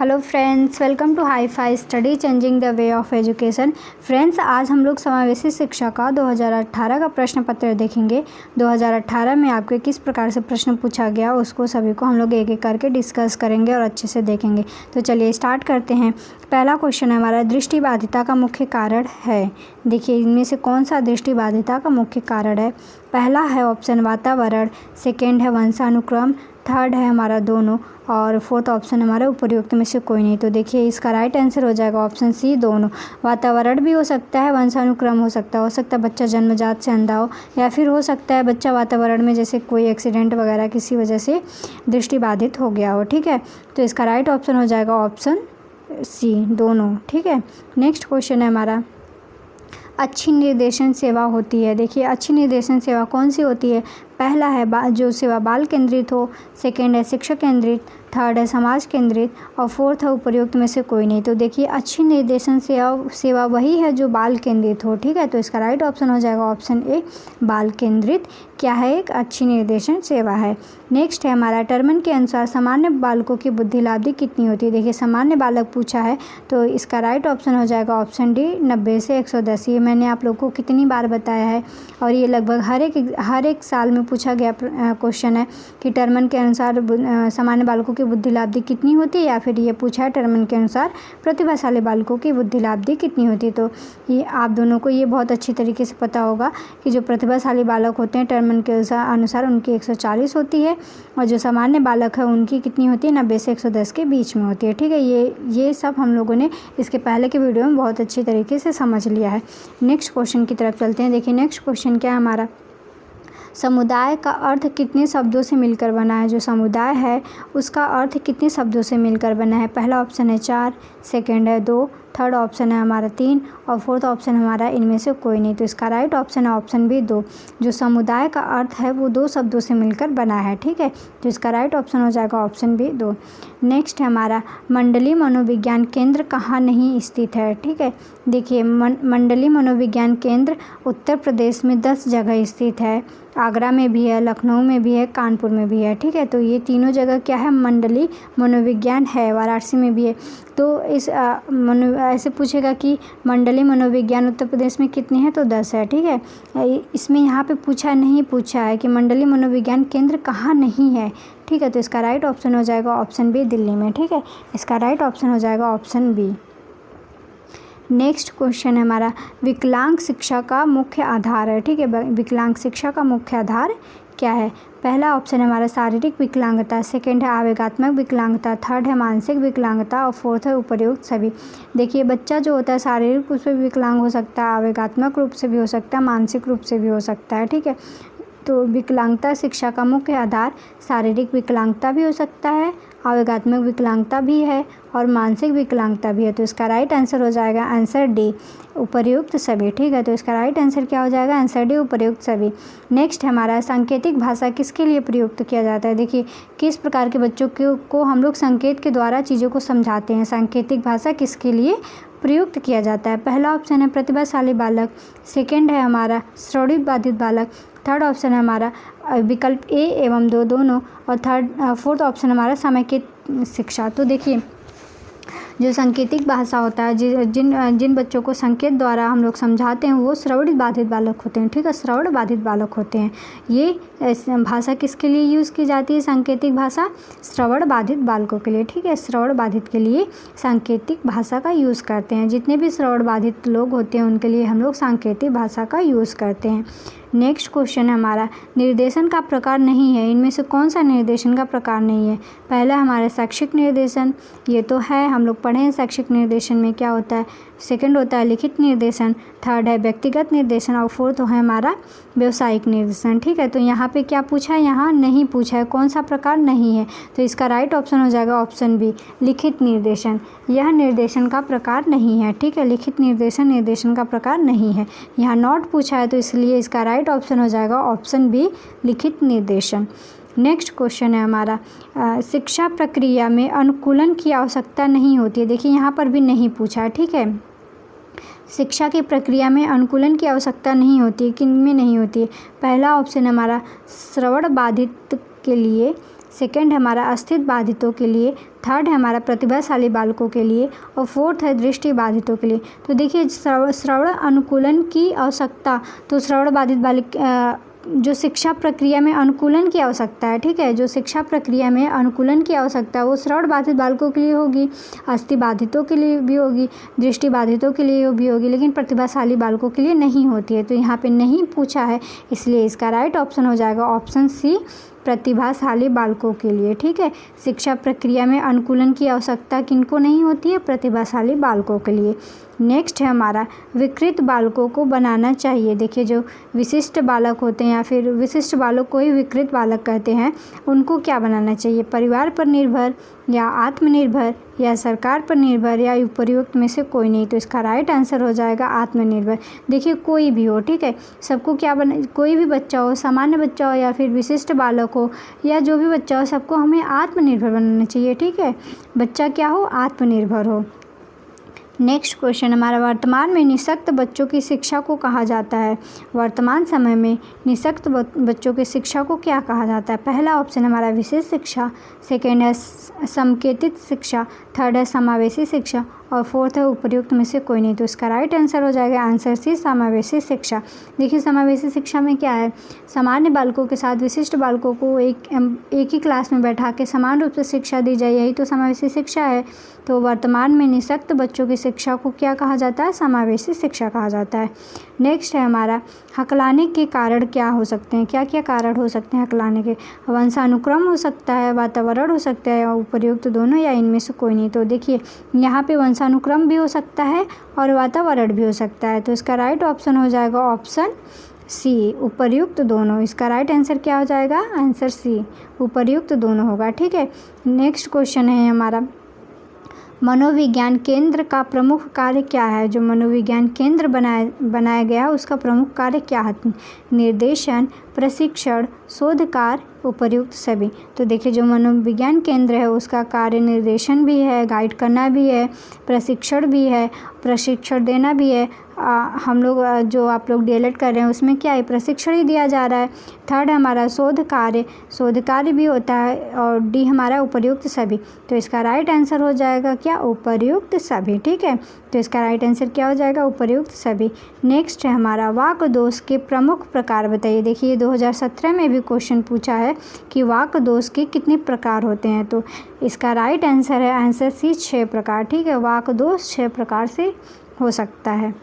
Hello friends, welcome to hi fi study changing the way of education. Friends, आज हम लोग समावेशी शिक्षा का 2018 का प्रश्न पत्र देखेंगे। 2018 में आपके किस प्रकार से प्रश्न पूछा गया उसको सभी को हम लोग एक एक करके डिस्कस करेंगे और अच्छे से देखेंगे। तो चलिए स्टार्ट करते हैं। पहला क्वेश्चन है हमारा, दृष्टिबाधिता का मुख्य कारण है। देखिए इनमें से कौन सा दृष्टिबाधिता का मुख्य कारण है। पहला है ऑप्शन वातावरण, सेकेंड है वंशानुक्रम, थर्ड है हमारा दोनों और फोर्थ ऑप्शन हमारा उपयुक्त में से कोई नहीं। तो देखिए इसका राइट आंसर हो जाएगा ऑप्शन सी, दोनों। वातावरण भी हो सकता है, वंशानुक्रम हो सकता है बच्चा जन्मजात से अंधा हो, या फिर हो सकता है बच्चा वातावरण में जैसे कोई एक्सीडेंट वगैरह किसी वजह से दृष्टिबाधित हो गया हो। ठीक है, तो इसका राइट ऑप्शन हो जाएगा ऑप्शन सी, दोनों। ठीक है, नेक्स्ट क्वेश्चन है हमारा, अच्छी निर्देशन सेवा होती है। देखिए अच्छी निर्देशन सेवा कौन सी होती है। पहला है जो सेवा बाल केंद्रित हो, सेकेंड है शिक्षक केंद्रित, थर्ड है समाज केंद्रित और फोर्थ है उपयुक्त में से कोई नहीं। तो देखिए अच्छी निर्देशन सेवा वही है जो बाल केंद्रित हो। ठीक है, तो इसका राइट ऑप्शन हो जाएगा ऑप्शन ए, बाल केंद्रित क्या है, एक अच्छी निर्देशन सेवा है। नेक्स्ट है हमारा, टर्मन के अनुसार सामान्य बालकों की बुद्धि लाब्धि कितनी होती है। देखिए सामान्य बालक पूछा है तो इसका राइट ऑप्शन हो जाएगा ऑप्शन डी, 90 से 110। ये मैंने आप लोग को कितनी बार बताया है और ये लगभग हर एक साल में पूछा गया क्वेश्चन है कि टर्मन के अनुसार सामान्य बालकों की बुद्धि लाब्धि कितनी होती है, या फिर ये पूछा है टर्मन के अनुसार प्रतिभाशाली बालकों की बुद्धि लाब्धि कितनी होती है। तो ये आप दोनों को ये बहुत अच्छी तरीके से पता होगा कि जो प्रतिभाशाली बालक होते हैं टर्मन के अनुसार उनकी 140 होती है और जो सामान्य बालक है उनकी कितनी होती है, 90 से 110 के बीच में होती है। ठीक है, ये सब हम लोगों ने इसके पहले के वीडियो में बहुत अच्छी तरीके से समझ लिया है। नेक्स्ट क्वेश्चन की तरफ चलते हैं। देखिए नेक्स्ट क्वेश्चन क्या है हमारा, समुदाय का अर्थ कितने शब्दों से मिलकर बना है। जो समुदाय है उसका अर्थ कितने शब्दों से मिलकर बना है। पहला ऑप्शन है 4, सेकेंड है 2, थर्ड ऑप्शन है हमारा 3 और फोर्थ ऑप्शन हमारा इनमें से कोई नहीं। तो इसका राइट ऑप्शन है ऑप्शन बी, 2। जो समुदाय का अर्थ है वो 2 शब्दों से मिलकर बना है। ठीक है, तो इसका राइट ऑप्शन हो जाएगा ऑप्शन बी, 2। नेक्स्ट है हमारा, मंडली मनोविज्ञान केंद्र कहाँ नहीं स्थित है। ठीक है, देखिए मंडली मनोविज्ञान केंद्र उत्तर प्रदेश में 10 जगह स्थित है। आगरा में भी है, लखनऊ में भी है, कानपुर में भी है। ठीक है, तो ये तीनों जगह क्या है, मंडली मनोविज्ञान है। वाराणसी में भी है। तो इस ऐसे पूछेगा कि मंडली मनोविज्ञान उत्तर प्रदेश में कितने हैं, तो 10 है। ठीक है, इसमें यहाँ पे नहीं पूछा है कि मंडली मनोविज्ञान केंद्र कहाँ नहीं है। ठीक है, तो इसका राइट ऑप्शन हो जाएगा ऑप्शन बी, दिल्ली में। ठीक है, इसका राइट ऑप्शन हो जाएगा ऑप्शन बी। नेक्स्ट क्वेश्चन है हमारा, विकलांग शिक्षा का मुख्य आधार है। ठीक है, विकलांग शिक्षा का मुख्य आधार क्या है। पहला ऑप्शन है हमारा शारीरिक विकलांगता, सेकेंड है आवेगात्मक विकलांगता, थर्ड है मानसिक विकलांगता और फोर्थ है उपयुक्त सभी। देखिए बच्चा जो होता है शारीरिक रूप से भी विकलांग हो सकता है, आवेगात्मक रूप से भी हो सकता है, मानसिक रूप से भी हो सकता है। ठीक है, तो विकलांगता शिक्षा का मुख्य आधार शारीरिक विकलांगता भी हो सकता है, आवेगात्मक विकलांगता भी है और मानसिक विकलांगता भी है। तो इसका राइट आंसर हो जाएगा आंसर डी, उपयुक्त सभी। ठीक है, तो इसका राइट आंसर क्या हो जाएगा, आंसर डी, उपयुक्त सभी। नेक्स्ट हमारा, सांकेतिक भाषा किसके लिए प्रयुक्त किया जाता है। देखिए किस प्रकार के बच्चों को हम लोग संकेत के द्वारा चीज़ों को समझाते हैं। सांकेतिक भाषा किसके लिए प्रयुक्त किया जाता है। पहला ऑप्शन है प्रतिभाशाली बालक, सेकेंड है हमारा श्रवण बाधित बालक, थर्ड ऑप्शन है हमारा विकल्प ए एवं 2 दोनों और फोर्थ ऑप्शन हमारा सामयिक शिक्षा। तो देखिए जो सांकेतिक भाषा होता है, जिन बच्चों को संकेत द्वारा हम लोग समझाते हैं वो श्रवण बाधित बालक होते हैं। ठीक है, श्रवण बाधित बालक होते हैं। ये भाषा किसके लिए यूज़ की जाती है, सांकेतिक भाषा श्रवण बाधित बालकों के लिए। ठीक है, श्रवण बाधित के लिए सांकेतिक भाषा का यूज़ करते हैं। जितने भी श्रवण बाधित लोग होते हैं उनके लिए हम लोग सांकेतिक भाषा का यूज़ करते हैं। नेक्स्ट क्वेश्चन है हमारा, निर्देशन का प्रकार नहीं है। इनमें से कौन सा निर्देशन का प्रकार नहीं है। पहला हमारा शैक्षिक निर्देशन, ये तो है हम लोग पढ़े हैं शैक्षिक निर्देशन में क्या होता है। सेकंड होता है लिखित निर्देशन, थर्ड है व्यक्तिगत निर्देशन और फोर्थ है हमारा व्यावसायिक निर्देशन। ठीक है, तो यहाँ पे क्या पूछा है, यहाँ नहीं पूछा है कौन सा प्रकार नहीं है। तो इसका राइट ऑप्शन हो जाएगा ऑप्शन बी, लिखित निर्देशन। यह निर्देशन का प्रकार नहीं है। ठीक है, लिखित निर्देशन का प्रकार नहीं है। यहाँ नॉट पूछा है तो इसलिए इसका राइट ऑप्शन हो जाएगा ऑप्शन बी, लिखित निर्देशन। नेक्स्ट क्वेश्चन है हमारा, शिक्षा प्रक्रिया में अनुकूलन की आवश्यकता नहीं होती है। देखिए यहाँ पर भी नहीं पूछा है। ठीक है, शिक्षा की प्रक्रिया में अनुकूलन की आवश्यकता नहीं होती है। किन में नहीं होती है। पहला ऑप्शन हमारा श्रवण बाधित के लिए, सेकंड हमारा अस्थिर बाधितों के लिए, थर्ड है हमारा प्रतिभाशाली बालकों के लिए और फोर्थ है दृष्टिबाधितों के लिए। तो देखिए श्रवण अनुकूलन की आवश्यकता, तो श्रवण बाधित बालक जो शिक्षा प्रक्रिया में अनुकूलन की आवश्यकता है, ठीक है, जो शिक्षा प्रक्रिया में अनुकूलन की आवश्यकता है वो श्रवण बाधित बालकों के लिए होगी, अस्थि बाधितों के लिए भी होगी, दृष्टि बाधितों के लिए भी होगी, लेकिन प्रतिभाशाली बालकों के लिए नहीं होती है। तो यहाँ पे नहीं पूछा है, इसलिए इसका राइट ऑप्शन हो जाएगा ऑप्शन सी, प्रतिभाशाली बालकों के लिए। ठीक है, शिक्षा प्रक्रिया में अनुकूलन की आवश्यकता किनको नहीं होती है? प्रतिभाशाली बालकों के लिए। नेक्स्ट है हमारा विकृत बालकों को बनाना चाहिए। देखिए जो विशिष्ट बालक होते हैं या फिर विशिष्ट बालक को ही विकृत बालक कहते हैं, उनको क्या बनाना चाहिए? परिवार पर निर्भर या आत्मनिर्भर या सरकार पर निर्भर या उपयुक्त में से कोई नहीं। तो इसका राइट आंसर हो जाएगा आत्मनिर्भर। देखिए कोई भी हो, ठीक है, सबको क्या कोई भी बच्चा हो, सामान्य बच्चा हो या फिर विशिष्ट बालक हो या जो भी बच्चा हो, सबको हमें आत्मनिर्भर बनाना चाहिए। ठीक है, बच्चा क्या हो? आत्मनिर्भर हो। नेक्स्ट क्वेश्चन हमारा, वर्तमान में निःशक्त बच्चों की शिक्षा को कहा जाता है? वर्तमान समय में निःशक्त बच्चों की शिक्षा को क्या कहा जाता है? पहला ऑप्शन हमारा विशेष शिक्षा, सेकेंड है संकेतित शिक्षा, थर्ड है समावेशी शिक्षा और फोर्थ है उपर्युक्त में से कोई नहीं। तो इसका राइट आंसर हो जाएगा आंसर सी, समावेशी शिक्षा। देखिए समावेशी शिक्षा में क्या है? सामान्य बालकों के साथ विशिष्ट बालकों को एक ही क्लास में बैठा के समान रूप से शिक्षा दी जाए, यही तो समावेशी शिक्षा है। तो वर्तमान में निःशक्त बच्चों की शिक्षा को क्या कहा जाता है? समावेशी शिक्षा कहा जाता है। नेक्स्ट है हमारा, हकलाने के कारण क्या हो सकते हैं? क्या क्या कारण हो सकते हैं हकलाने के? वंशानुक्रम हो सकता है, वातावरण हो सकता है, उपर्युक्त दोनों या इनमें से कोई नहीं। तो देखिए यहाँ पे वंशानुक्रम भी हो सकता है और वातावरण भी हो सकता है। तो इसका राइट ऑप्शन हो जाएगा ऑप्शन सी, उपर्युक्त दोनों। इसका राइट आंसर क्या हो जाएगा? आंसर सी, उपर्युक्त दोनों होगा। ठीक है, नेक्स्ट क्वेश्चन है हमारा, मनोविज्ञान केंद्र का प्रमुख कार्य क्या है? जो मनोविज्ञान केंद्र बनाया गया है उसका प्रमुख कार्य क्या है? निर्देशन, प्रशिक्षण, शोध कार्य, उपर्युक्त सभी। तो देखिए जो मनोविज्ञान केंद्र है उसका कार्य निर्देशन भी है, गाइड करना भी है, प्रशिक्षण भी है, प्रशिक्षण देना भी है। हम लोग जो आप लोग डीएलएड कर रहे हैं उसमें क्या है? प्रशिक्षण ही दिया जा रहा है। थर्ड हमारा शोध कार्य भी होता है और डी हमारा उपर्युक्त सभी। तो इसका राइट आंसर हो जाएगा क्या? उपर्युक्त सभी। ठीक है, तो इसका राइट आंसर क्या हो जाएगा? उपर्युक्त सभी। नेक्स्ट है हमारा, वाक् दोष के प्रमुख प्रकार बताइए। देखिए 2017 में भी क्वेश्चन पूछा है कि वाक् दोष के कितने प्रकार होते हैं? तो इसका राइट आंसर है आंसर सी, 6 प्रकार। ठीक है, वाक् दोष 6 प्रकार से हो सकता है।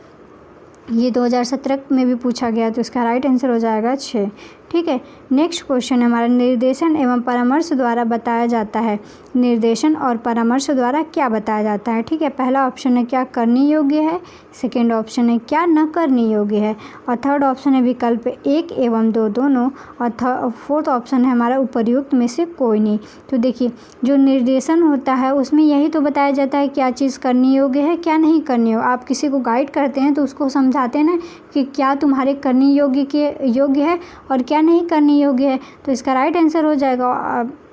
ये 2017 में भी पूछा गया, तो इसका राइट आंसर हो जाएगा 6। ठीक है, नेक्स्ट क्वेश्चन हमारा, निर्देशन एवं परामर्श द्वारा बताया जाता है। निर्देशन और परामर्श द्वारा क्या बताया जाता है? ठीक है, पहला ऑप्शन है क्या करने योग्य है, सेकेंड ऑप्शन है क्या न करने योग्य है और थर्ड ऑप्शन है विकल्प 1 एवं 2 दोनों और फोर्थ ऑप्शन है हमारा उपर्युक्त में से कोई नहीं। तो देखिए जो निर्देशन होता है उसमें यही तो बताया जाता है क्या चीज़ करने योग्य है, क्या नहीं करने योग्य। आप किसी को गाइड करते हैं तो उसको समझाते हैं ना कि क्या तुम्हारे करने योग्य है और क्या नहीं करने योग्य है। तो इसका राइट आंसर हो जाएगा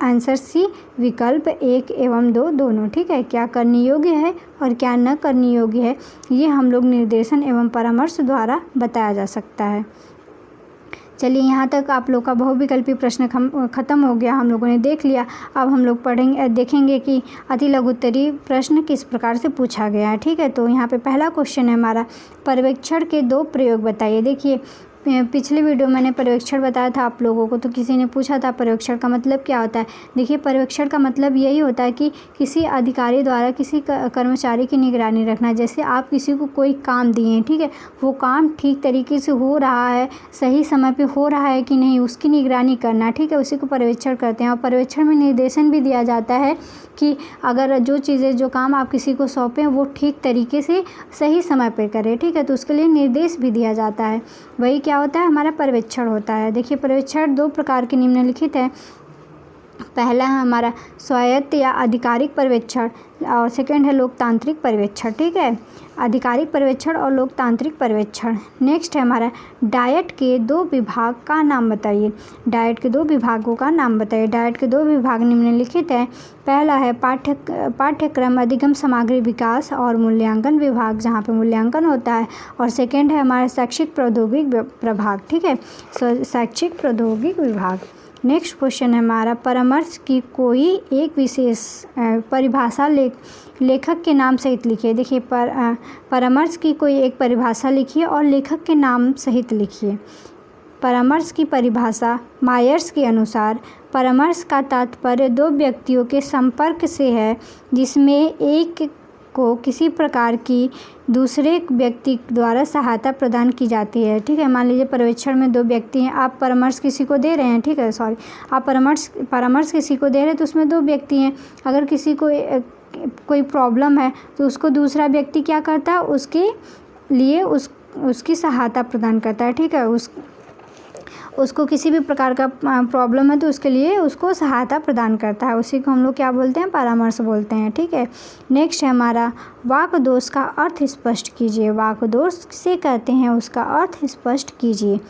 आंसर सी, विकल्प 1 एवं 2 दोनों। ठीक है, क्या करने योग्य है और क्या न करने योग्य है, ये हम लोग निर्देशन एवं परामर्श द्वारा बताया जा सकता है। चलिए यहाँ तक आप लोग का बहुविकल्पी प्रश्न खत्म हो गया, हम लोगों ने देख लिया। अब हम लोग देखेंगे कि अति लघुत्तरीय प्रश्न किस प्रकार से पूछा गया है। ठीक है, तो यहाँ पे पहला क्वेश्चन है हमारा, पर्यवेक्षण के 2 प्रयोग बताइए। देखिए पिछले वीडियो मैंने पर्यवेक्षण बताया था आप लोगों को, तो किसी ने पूछा था पर्यवेक्षण का मतलब क्या होता है। देखिए पर्यवेक्षण का मतलब यही होता है कि किसी अधिकारी द्वारा किसी कर्मचारी की निगरानी रखना। जैसे आप किसी को कोई काम दिए हैं, ठीक है, वो काम ठीक तरीके से हो रहा है, सही समय पे हो रहा है कि नहीं, उसकी निगरानी करना। ठीक है, उसी को पर्यवेक्षण करते हैं। और पर्यवेक्षण में निर्देशन भी दिया जाता है कि अगर जो काम आप किसी को सौंपें वो ठीक तरीके से सही समय पर करें। ठीक है, तो उसके लिए निर्देश भी दिया जाता है। वही क्या होता है? हमारा पर्यवेक्षण होता है। देखिए पर्यवेक्षण 2 प्रकार के निम्नलिखित है। पहला है हमारा स्वायत्त या आधिकारिक पर्यवेक्षण और सेकंड है लोकतांत्रिक पर्यवेक्षण। ठीक है, आधिकारिक पर्यवेक्षण और लोकतांत्रिक पर्यवेक्षण। नेक्स्ट है हमारा, डायट के 2 विभाग का नाम बताइए। डायट के 2 विभागों का नाम बताइए। डायट के 2 विभाग निम्नलिखित है। पहला है पाठ्यक्रम अधिगम सामग्री विकास और मूल्यांकन विभाग, जहाँ पे मूल्यांकन होता है, और सेकंड है हमारा शैक्षिक प्रौद्योगिक प्रभाग। ठीक है, शैक्षिक प्रौद्योगिक विभाग। नेक्स्ट क्वेश्चन है हमारा, परामर्श की कोई एक विशेष परिभाषा लेखक के नाम सहित लिखिए। देखिए परामर्श की कोई एक परिभाषा लिखिए और लेखक के नाम सहित लिखिए। परामर्श की परिभाषा मायर्स के अनुसार परामर्श का तात्पर्य दो व्यक्तियों के संपर्क से है जिसमें एक को किसी प्रकार की दूसरे व्यक्ति द्वारा सहायता प्रदान की जाती है। ठीक है, मान लीजिए पर्यवेक्षण में दो व्यक्ति हैं, आप परामर्श किसी को दे रहे हैं। ठीक है, सॉरी, आप परामर्श किसी को दे रहे हैं तो उसमें दो व्यक्ति हैं। अगर किसी को कोई प्रॉब्लम है तो उसको दूसरा व्यक्ति क्या करता है, उसके लिए उसकी सहायता प्रदान करता है। ठीक है, उसको किसी भी प्रकार का प्रॉब्लम है तो उसके लिए उसको सहायता प्रदान करता है, उसी को हम लोग क्या बोलते हैं, परामर्श बोलते हैं। ठीक है, नेक्स्ट है हमारा, वाक् दोष का अर्थ स्पष्ट कीजिए। वाक् दोष किसे कहते हैं, उसका अर्थ स्पष्ट कीजिए।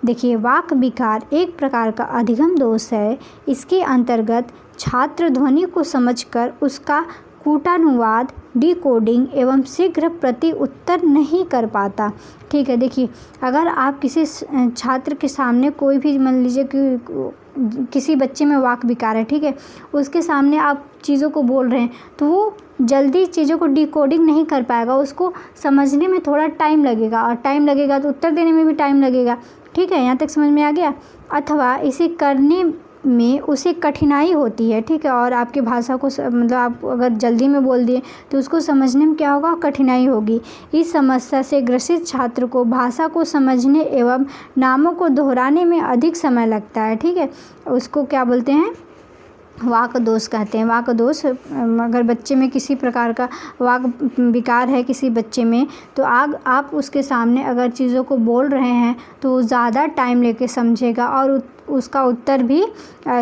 देखिए, वाक् विकार एक प्रकार का अधिगम दोष है। इसके अंतर्गत छात्र ध्वनि को समझकर उसका कूटानुवाद, डिकोडिंग एवं शीघ्र प्रति उत्तर नहीं कर पाता। ठीक है, देखिए अगर आप किसी छात्र के सामने कोई भी, मान लीजिए कि किसी बच्चे में वाक् विकार है, ठीक है, उसके सामने आप चीज़ों को बोल रहे हैं तो वो जल्दी चीज़ों को डिकोडिंग नहीं कर पाएगा, उसको समझने में थोड़ा टाइम लगेगा और टाइम लगेगा तो उत्तर देने में भी टाइम लगेगा। ठीक है, यहाँ तक समझ में आ गया। अथवा इसे करने में उसे कठिनाई होती है। ठीक है, और आपकी भाषा को मतलब आप अगर जल्दी में बोल दिए तो उसको समझने में क्या होगा, कठिनाई होगी। इस समस्या से ग्रसित छात्र को भाषा को समझने एवं नामों को दोहराने में अधिक समय लगता है। ठीक है, उसको क्या बोलते हैं, वाक् दोष कहते हैं। वाक् दोष अगर बच्चे में किसी प्रकार का वाक् विकार है किसी बच्चे में, तो आप उसके सामने अगर चीज़ों को बोल रहे हैं तो वो ज़्यादा टाइम लेके समझेगा और उसका उत्तर भी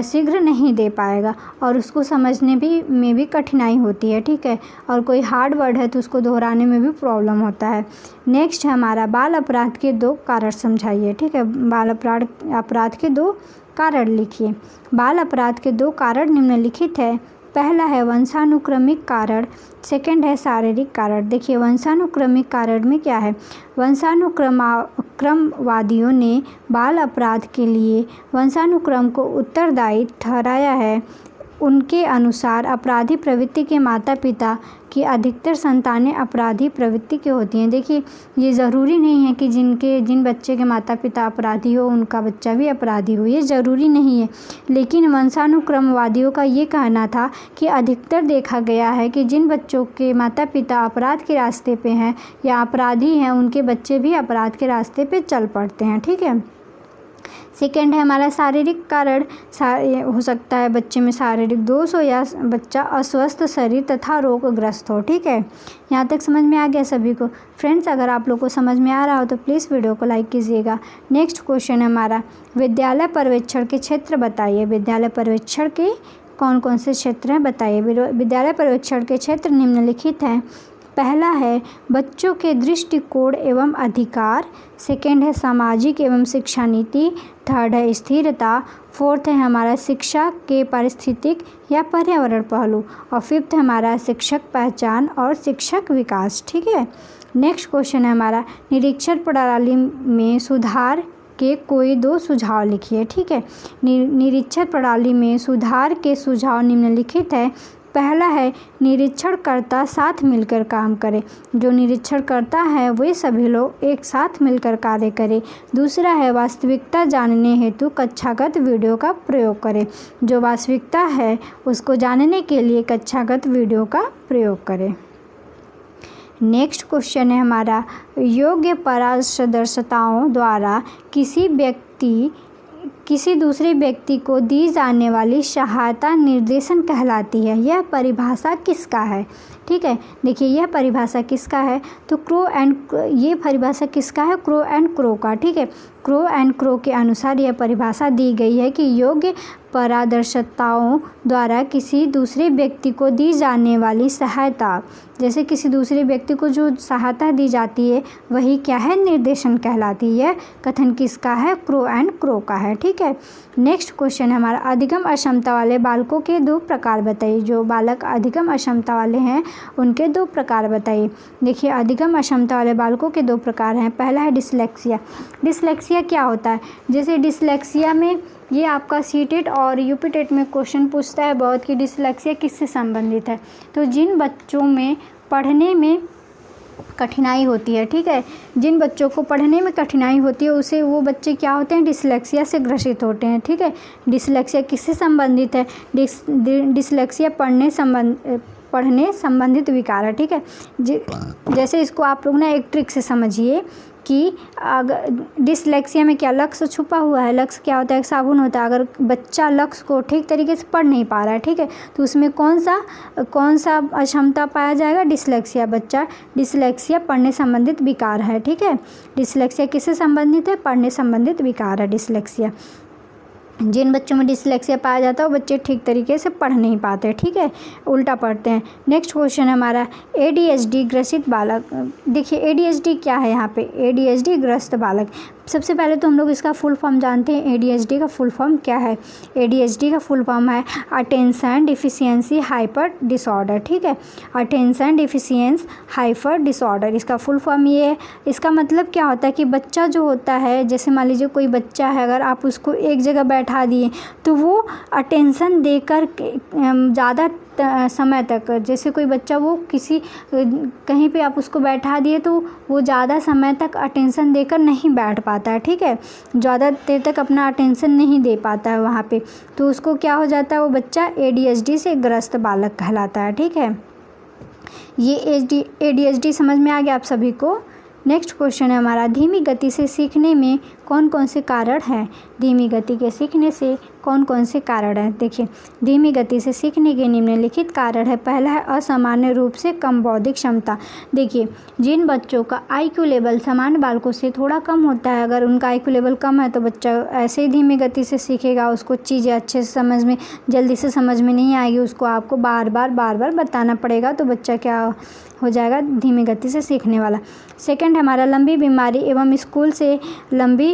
शीघ्र नहीं दे पाएगा और उसको समझने में भी कठिनाई होती है। ठीक है, और कोई हार्ड वर्ड है तो उसको दोहराने में भी प्रॉब्लम होता है। नेक्स्ट है हमारा, बाल अपराध के दो कारण समझाइए। ठीक है, बाल अपराध के दो कारण लिखिए। बाल अपराध के दो कारण निम्नलिखित है। पहला है वंशानुक्रमिक कारण, सेकंड है शारीरिक कारण। देखिए वंशानुक्रमिक कारण में क्या है, वंशानुक्रमवादियों ने बाल अपराध के लिए वंशानुक्रम को उत्तरदायी ठहराया है। उनके अनुसार अपराधी प्रवृत्ति के माता पिता की अधिकतर संतानें अपराधी प्रवृत्ति की होती हैं। देखिए ये ज़रूरी नहीं है कि जिन बच्चे के माता पिता अपराधी हो उनका बच्चा भी अपराधी हो, ये ज़रूरी नहीं है। लेकिन वंशानुक्रमवादियों का ये कहना था कि अधिकतर देखा गया है कि जिन बच्चों के माता पिता अपराध के रास्ते पे हैं या अपराधी हैं, उनके बच्चे भी अपराध के रास्ते पे चल पड़ते हैं। ठीक है, सेकेंड है हमारा शारीरिक कारण। हो सकता है बच्चे में शारीरिक दोष हो या बच्चा अस्वस्थ शरीर तथा रोगग्रस्त हो। ठीक है, यहाँ तक समझ में आ गया सभी को। फ्रेंड्स, अगर आप लोग को समझ में आ रहा हो तो प्लीज़ वीडियो को लाइक कीजिएगा। नेक्स्ट क्वेश्चन है हमारा, विद्यालय पर्यवेक्षण के क्षेत्र बताइए। विद्यालय पर्यवेक्षण के कौन कौन से क्षेत्र हैं बताइए। विद्यालय पर्यवेक्षण के क्षेत्र निम्नलिखित हैं। पहला है बच्चों के दृष्टिकोण एवं अधिकार, सेकेंड है सामाजिक एवं शिक्षा नीति, थर्ड है स्थिरता, फोर्थ है हमारा शिक्षा के पारिस्थितिक या पर्यावरण पहलू, और फिफ्थ है हमारा शिक्षक पहचान और शिक्षक विकास। ठीक है, नेक्स्ट क्वेश्चन है हमारा, निरीक्षण प्रणाली में सुधार के कोई दो सुझाव लिखिए। ठीक है, निरीक्षण प्रणाली में सुधार के सुझाव निम्नलिखित है। पहला है निरीक्षणकर्ता साथ मिलकर काम करे। जो निरीक्षण करता है वे सभी लोग एक साथ मिलकर कार्य करें। दूसरा है वास्तविकता जानने हेतु कक्षागत वीडियो का प्रयोग करें। जो वास्तविकता है उसको जानने के लिए कक्षागत वीडियो का प्रयोग करें। नेक्स्ट क्वेश्चन है हमारा, योग्य परामर्शदाताओं द्वारा किसी दूसरे व्यक्ति को दी जाने वाली सहायता निर्देशन कहलाती है। यह परिभाषा किसका है। ठीक है, देखिए यह परिभाषा किसका है, तो ये परिभाषा किसका है, क्रो एंड क्रो का। ठीक है, क्रो एंड क्रो के अनुसार यह परिभाषा दी गई है कि योग्य परामर्शदाताओं द्वारा किसी दूसरे व्यक्ति को दी जाने वाली सहायता, जैसे किसी दूसरे व्यक्ति को जो सहायता दी जाती है वही क्या है, निर्देशन कहलाती है। कथन किसका है, क्रो एंड क्रो का है। ठीक है, नेक्स्ट क्वेश्चन है हमारा, अधिगम अक्षमता वाले बालकों के दो प्रकार बताइए। जो बालक अधिगम अक्षमता वाले हैं उनके दो प्रकार बताइए। देखिए अधिगम अक्षमता वाले बालकों के दो प्रकार हैं। पहला है डिसलेक्सिया। डिसलेक्सिया क्या होता है, जैसे डिसलेक्सिया में ये आपका सीटेट और यूपीटेट में क्वेश्चन पूछता है बहुत कि डिसलेक्सिया किससे संबंधित है। तो जिन बच्चों में पढ़ने में कठिनाई होती है, ठीक है, जिन बच्चों को पढ़ने में कठिनाई होती है उसे वो बच्चे क्या होते हैं, डिसलेक्सिया से ग्रसित होते हैं, ठीक है। डिसलेक्सिया किससे संबंधित है, डिसलेक्सिया पढ़ने संबंधित विकार है, ठीक है। जैसे इसको आप लोग ना एक ट्रिक से समझिए कि अगर डिसलेक्सिया में क्या लक्ष्य छुपा हुआ है, लक्ष्य क्या होता है, एक साबुन होता है। अगर बच्चा लक्ष्य को ठीक तरीके से पढ़ नहीं पा रहा है, ठीक है, तो उसमें कौन सा अक्षमता पाया जाएगा, डिसलेक्सिया। बच्चा डिसलेक्सिया पढ़ने संबंधित विकार है, ठीक है। डिसलेक्सिया किससे संबंधित है, पढ़ने संबंधित विकार है डिसलेक्सिया। जिन बच्चों में डिसलेक्सिया पाया जाता है वो बच्चे ठीक तरीके से पढ़ नहीं पाते, ठीक है, उल्टा पढ़ते हैं। नेक्स्ट क्वेश्चन है हमारा ADHD ग्रसित बालक। देखिए ADHD क्या है यहाँ पे, ADHD ग्रस्त बालक। सबसे पहले तो हम लोग इसका फुल फॉर्म जानते हैं। ADHD का फुल फॉर्म क्या है, ADHD का फुल फॉर्म है अटेंशन डिफिशियंसी हाइपर डिसऑर्डर, ठीक है। अटेंशन डिफिशियंस हाइपर डिसऑर्डर, इसका फुल फॉर्म ये है। इसका मतलब क्या होता है कि बच्चा जो होता है, जैसे मान लीजिए कोई बच्चा है, अगर आप उसको एक जगह बैठा दिए तो वो अटेंशन देकर ज़्यादा समय तक, जैसे कोई बच्चा वो कहीं पे आप उसको बैठा दिए तो वो ज़्यादा समय तक अटेंशन देकर नहीं बैठ पाता है, ठीक है, ज़्यादा देर तक अपना अटेंशन नहीं दे पाता है वहाँ पे, तो उसको क्या हो जाता है, वो बच्चा ADHD से ग्रस्त बालक कहलाता है, ठीक है। ये ADHD समझ में आ गया आप सभी को। नेक्स्ट क्वेश्चन है हमारा, धीमी गति से सीखने में कौन कौन से कारण हैं, धीमी गति के सीखने से कौन कौन से कारण हैं। देखिए धीमी गति से सीखने के निम्नलिखित कारण है। पहला है असामान्य रूप से कम बौद्धिक क्षमता। देखिए जिन बच्चों का IQ लेवल सामान्य बालकों से थोड़ा कम होता है, अगर उनका IQ लेवल कम है तो बच्चा ऐसे ही धीमी गति से सीखेगा, उसको चीज़ें अच्छे से जल्दी से समझ में नहीं आएगी, उसको आपको बार बार बताना पड़ेगा, तो बच्चा क्या हो जाएगा, धीमी गति से सीखने वाला। सेकंड हमारा लंबी बीमारी एवं स्कूल से लंबी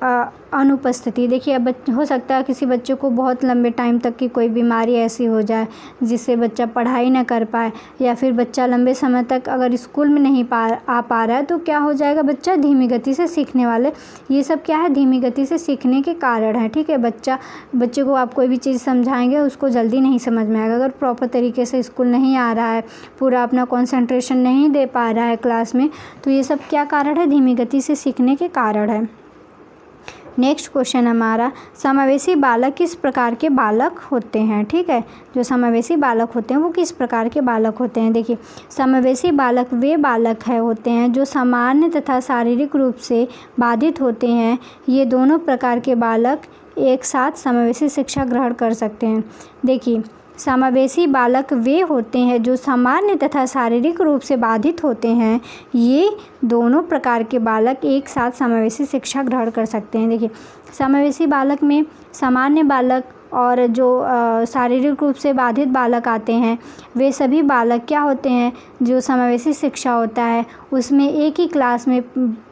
अनुपस्थिति। देखिए अब हो सकता है किसी बच्चे को बहुत लंबे टाइम तक की कोई बीमारी ऐसी हो जाए जिससे बच्चा पढ़ाई ना कर पाए, या फिर बच्चा लंबे समय तक अगर स्कूल में नहीं आ पा रहा है तो क्या हो जाएगा, बच्चा धीमी गति से सीखने वाले। ये सब क्या है, धीमी गति से सीखने के कारण है, ठीक है। बच्चे को आप कोई भी चीज़ समझाएंगे उसको जल्दी नहीं समझ में आएगा, अगर प्रॉपर तरीके से स्कूल नहीं आ रहा है, पूरा अपना कंसंट्रेशन नहीं दे पा रहा है क्लास में, तो ये सब क्या कारण है, धीमी गति से सीखने के कारण है। नेक्स्ट क्वेश्चन हमारा, समावेशी बालक किस प्रकार के बालक होते हैं, ठीक है। जो समावेशी बालक होते हैं वो किस प्रकार के बालक होते हैं। देखिए समावेशी बालक वे बालक होते हैं जो सामान्य तथा शारीरिक रूप से बाधित होते हैं। ये दोनों प्रकार के बालक एक साथ समावेशी शिक्षा ग्रहण कर सकते हैं। देखिए समावेशी बालक वे होते हैं जो सामान्य तथा शारीरिक रूप से बाधित होते हैं। ये दोनों प्रकार के बालक एक साथ समावेशी शिक्षा ग्रहण कर सकते हैं। देखिए समावेशी बालक में सामान्य बालक और जो शारीरिक रूप से बाधित बालक आते हैं, वे सभी बालक क्या होते हैं, जो समावेशी शिक्षा होता है उसमें एक ही क्लास में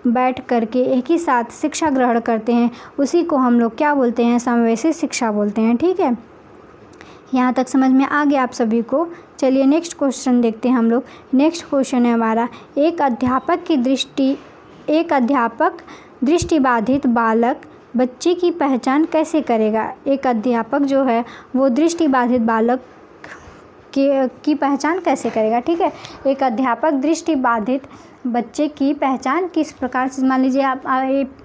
बैठ करके एक ही साथ शिक्षा ग्रहण करते हैं, उसी को हम लोग क्या बोलते हैं, समावेशी शिक्षा बोलते हैं, ठीक है। यहाँ तक समझ में आ गया आप सभी को। चलिए नेक्स्ट क्वेश्चन देखते हैं हम लोग। नेक्स्ट क्वेश्चन है हमारा, एक अध्यापक दृष्टिबाधित बालक बच्चे की पहचान कैसे करेगा। एक अध्यापक जो है वो दृष्टिबाधित बालक की पहचान कैसे करेगा, ठीक है। एक अध्यापक दृष्टिबाधित बच्चे की पहचान किस प्रकार से, मान लीजिए आप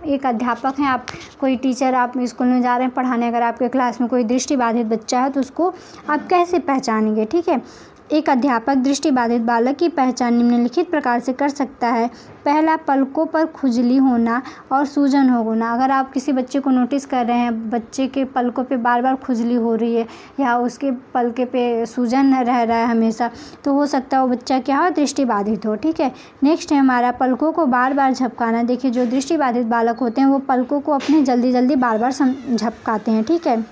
एक अध्यापक हैं, आप कोई टीचर, आप स्कूल में जा रहे हैं पढ़ाने, अगर आपके क्लास में कोई दृष्टिबाधित बच्चा है तो उसको आप कैसे पहचानेंगे, ठीक है। एक अध्यापक दृष्टिबाधित बालक की पहचान निम्नलिखित प्रकार से कर सकता है। पहला, पलकों पर खुजली होना और सूजन होना। अगर आप किसी बच्चे को नोटिस कर रहे हैं, बच्चे के पलकों पे बार बार खुजली हो रही है या उसके पलके पे सूजन रह रहा है हमेशा, तो हो सकता है वो बच्चा क्या हो, दृष्टिबाधित हो, ठीक है। नेक्स्ट है हमारा, पलकों को बार बार झपकाना। देखिए जो दृष्टिबाधित बालक होते हैं वो पलकों को अपने जल्दी बार बार झपकाते हैं, ठीक है।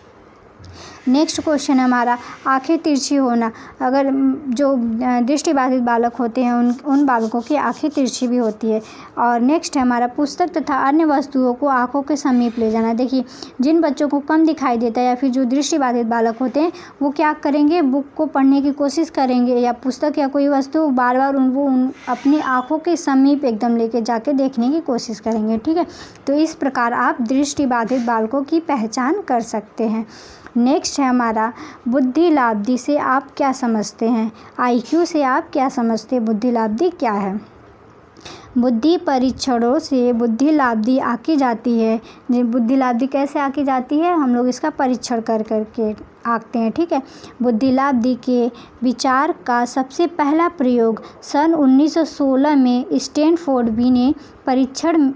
नेक्स्ट क्वेश्चन है हमारा आंखें तिरछी होना। अगर जो दृष्टिबाधित बालक होते हैं उन बालकों की आंखें तिरछी भी होती है। और नेक्स्ट है हमारा पुस्तक तथा अन्य वस्तुओं को आंखों के समीप ले जाना। देखिए, जिन बच्चों को कम दिखाई देता है या फिर जो दृष्टिबाधित बालक होते हैं वो क्या करेंगे, बुक को पढ़ने की कोशिश करेंगे या पुस्तक या कोई वस्तु बार बार उनको अपनी आंखों के समीप एकदम लेके जाके देखने की कोशिश करेंगे। ठीक है, तो इस प्रकार आप दृष्टिबाधित बालकों की पहचान कर सकते हैं। नेक्स्ट है हमारा बुद्धिलाब्धि से आप क्या समझते हैं। IQ से आप क्या समझते हैं, बुद्धिलाब्धि क्या है। बुद्धि परीक्षणों से बुद्धिलाब्धि आंकी जाती है। बुद्धिलाब्धि कैसे आंकी जाती है, हम लोग इसका परीक्षण कर करके आंकते हैं। ठीक है, बुद्धिलाब्धि के विचार का सबसे पहला प्रयोग सन 1916 में स्टैनफोर्ड ने परीक्षण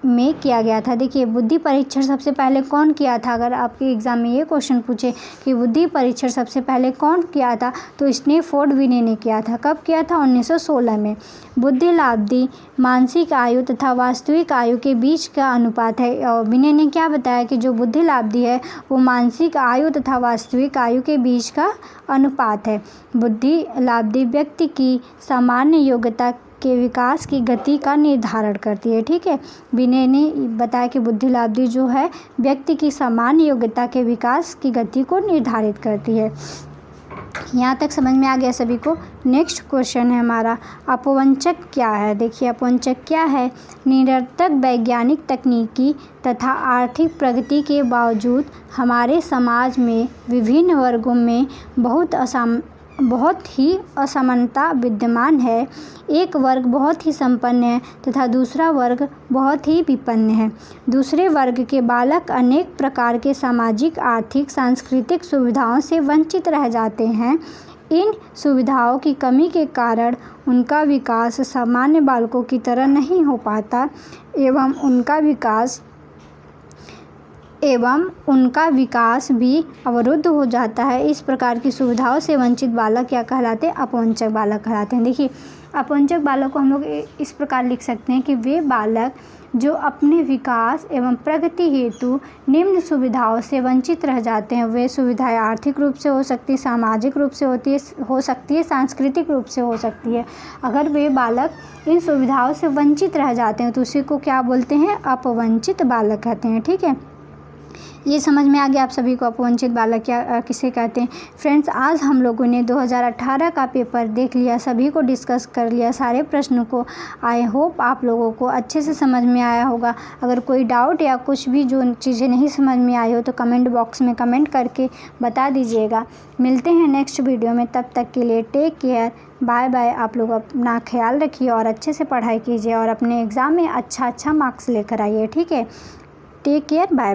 में किया गया था। देखिए, बुद्धि परीक्षण सबसे पहले कौन किया था। अगर आपके एग्ज़ाम में ये क्वेश्चन पूछे कि बुद्धि परीक्षण सबसे पहले कौन किया था, तो स्टैनफोर्ड ने किया था। कब किया था, 1916 में। बुद्धिलाब्धि मानसिक आयु तथा वास्तविक आयु के बीच का अनुपात है। और विनय ने क्या बताया कि जो बुद्धिलाब्धि है वो मानसिक आयु तथा वास्तविक आयु के बीच का अनुपात है। बुद्धिलाब्धि व्यक्ति की सामान्य योग्यता के विकास की गति का निर्धारण करती है। ठीक है, विनय ने बताया कि बुद्धिलाब्धि जो है व्यक्ति की सामान्य योग्यता के विकास की गति को निर्धारित करती है। यहाँ तक समझ में आ गया सभी को। नेक्स्ट क्वेश्चन है हमारा अपवंचक क्या है। देखिए, अपवंचक क्या है। निरर्थक वैज्ञानिक तकनीकी तथा आर्थिक प्रगति के बावजूद हमारे समाज में विभिन्न वर्गों में बहुत ही असमानता विद्यमान है। एक वर्ग बहुत ही संपन्न है तथा दूसरा वर्ग बहुत ही विपन्न है। दूसरे वर्ग के बालक अनेक प्रकार के सामाजिक, आर्थिक, सांस्कृतिक सुविधाओं से वंचित रह जाते हैं। इन सुविधाओं की कमी के कारण उनका विकास सामान्य बालकों की तरह नहीं हो पाता एवं उनका विकास भी अवरुद्ध हो जाता है। इस प्रकार की सुविधाओं से वंचित बालक क्या कहलाते हैं, अपवंचक बालक कहलाते हैं। देखिए, अपवंचक बालक को हम लोग इस प्रकार लिख सकते हैं कि वे बालक जो अपने विकास एवं प्रगति हेतु निम्न सुविधाओं से वंचित रह जाते हैं। वे सुविधाएं आर्थिक रूप से हो सकती है, सामाजिक रूप से हो सकती है, सांस्कृतिक रूप से हो सकती है। अगर वे बालक इन सुविधाओं से वंचित रह जाते हैं तो उसी को क्या बोलते हैं, अपवंचित बालक कहते हैं। ठीक है, ये समझ में आ गया आप सभी को अपवंचित बालक क्या किसे कहते हैं। फ्रेंड्स, आज हम लोगों ने 2018 का पेपर देख लिया, सभी को डिस्कस कर लिया, सारे प्रश्नों को। आई होप आप लोगों को अच्छे से समझ में आया होगा। अगर कोई डाउट या कुछ भी जो चीज़ें नहीं समझ में आई हो तो कमेंट बॉक्स में कमेंट करके बता दीजिएगा। मिलते हैं नेक्स्ट वीडियो में, तब तक के लिए टेक केयर, बाय बाय। आप लोग अपना ख्याल रखिए और अच्छे से पढ़ाई कीजिए और अपने एग्ज़ाम में अच्छा मार्क्स लेकर आइए। ठीक है, टेक केयर, बाय।